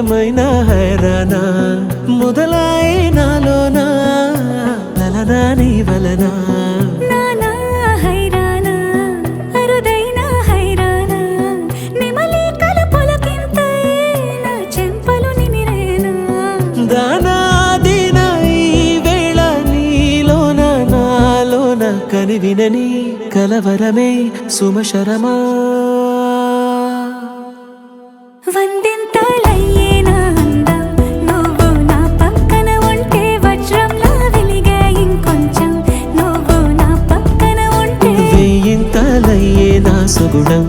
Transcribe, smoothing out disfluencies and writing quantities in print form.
ఏమైనా హైరానా మొదలాయే నాలోనా లలనా నీ వలనా నానా హైరానా అరుదైన హైరానా నెమలి కలుపులకింతై నా చెంపలు నిమిరేనా దానాదిన ఈ వేళ నీలోన నాలోన కనివినని కలవరమే సుమశరమా వందింతలయ్యేనా అందం నువ్వు నా పక్కన ఉంటే వజ్రంలా వెలిగే ఇంకొంచెం నువ్వు నా పక్కన ఉంటే వేయింతలయ్యే నా సుగుణం